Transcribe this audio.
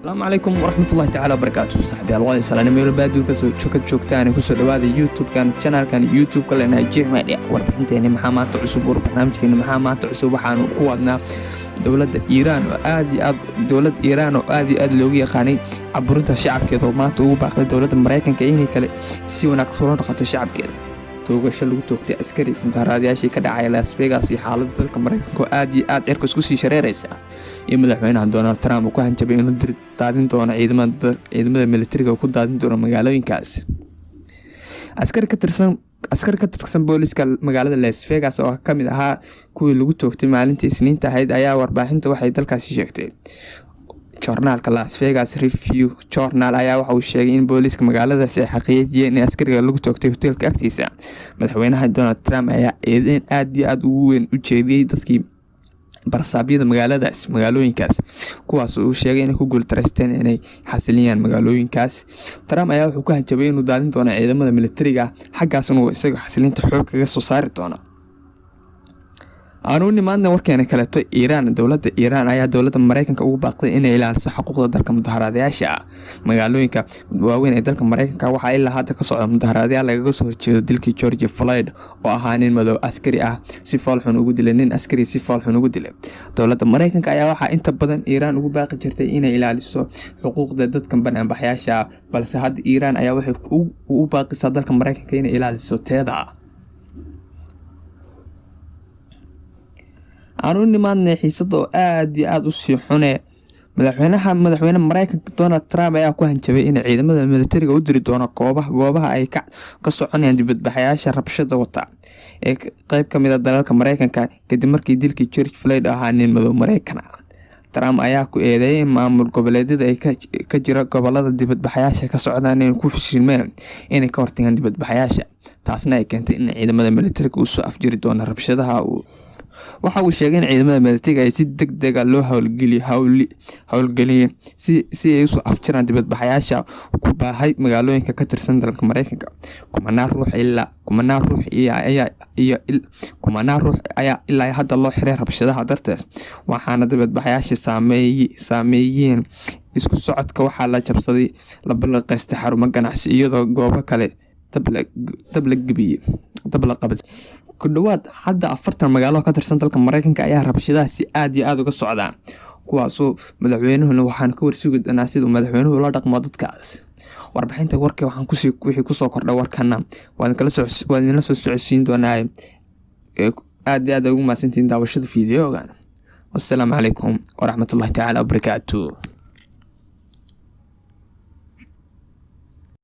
السلام عليكم ورحمة الله تعالى وبركاته. صاحبي الوالد سلام ميل بادو كسو joogtaan ku soo dhawaada YouTube kan channelkan YouTube kale Najib Media warbixinteena maxaa maanta cusub barnaamijkeena maxaa maanta cusub waxaan ku wadnaa dawladda Iran oo aad iyo aad loogu yaqaanay caburinta shacabkeeda oo maanta ugu baaqday dawladda Mareykanka inay kale si wanaagsan u dhaqato shacabkeeda toogasho lagu toogtay askari mudaharaadayaashii ka dhacay Las Vegas iyo xaaladda dalka Mareykanka oo aad iyo aad cirka isku sii shareeraysa iyo madaxweynaha Donald Trump ku hanjabay inuu daadin doono ciidamada militariga ku daadin doono magaalooyinkaas askar ka tirsan booliska magaalada Las Vegas oo kamid ahaa kuwii lagu toogtay maalintii Isniinta ahayd ayaa warbaahinta waxay dalkaasi sheegtay journalka Las Vegas Review Journal ayaa waxa uu sheegay in booliska magaaladaas ay xaqiijiyeen in askariga lagu toogtay hotelka agtiisa madaxweynaha Donald Trump ayaa eedeyn aad iyo aad ugu weyn u jeediyay dadkii barsaabiyada magaalooyinkaas kuwaas oo sheegay inay ku guultareysteen inay xasiliyaan magaalooyinkaas Trump ayaa wuxuu ka hanjabay inuu daadin doono ciidamada militariga xaggaas inuu isaga xasilinta xoog kaga soo saari doono aanuni maanta warkeena kaleeto dawladda Iran ayaa dawladda Mareykanka ugu baaqday inay ilaaliso xuquuqda dalka mudaharaadayaasha magaalooyinka waaweyn ee dalka Mareykanka waxa ilaa hadda ka socda mudaharaadayaal laga soo horjeedo dilkii George Floyd oo ahaa nin madow askari ah si falxun ugu dilay dawladda Mareykanka ayaa waxa inta badan Iran ugu baaqi jirtay inay ilaaliso xuquuqda dadka banaanbaxayaasha balse hadda Iran ayaa waxay u baaqaysaa dalka Mareykanka inay ilaaliso teeda aanuni maanta xiisada oo aad iyo aad u sii xune madaxweyne Mareykanka Donald Trump ayaa ku hanjabay in ciidamada militariga u diri doono goobaha ay ka soconayaan dibadbaxayaasha rabshada wata ee qayb kamid ah dalalka Mareykanka kadib markii dilkii George Floyd ahaa nin madow Mareykan ah Trump ayaa ku eedeeyay maamul goboleedyada ay ka jira gobolada dibadbaxayaasha ka socdaan inay ku fashilmeen inay ka hortagaan dibadbaxayaasha taasna ay keentay in ciidamada militariga uu soo afjiri doono rabshadaha waxa uu sheegay in ciidamada militariga ay si degdeg ah loo hawlgeliyay si ay u afjiraan dibadbaxayaasha ku baahay magaalooyinka ka tirsan dalka Mareykanka kumanaan ruux ayaa ilaa hadda loo xiray rabshadaha darteed waxaana dibadbaxayaasha saameeyeen isku socodka waxaa la jabsaday la balqaystay xarumo ganacsi iyadoo goobo kale dab la qabay ku dhawaad hadda 40 magaalo ka tirsan dalka Mareykanka ayaa rabshadaha si aad iyo aad uga socdaan kuwaasoo madaxweynuhu waxaan ka warsugi doonaa sidoo madaxweynuhu la dhaqmo dadkaas warbixinta warka waxaan wixii ku soo kordhay warkana waan la soo socodsiin doonaa aad iyo aad ugu maasantiin daawashada fiidiyogan wassalaamu calaykum waraxmatullaahi tacaala wabarakaatuh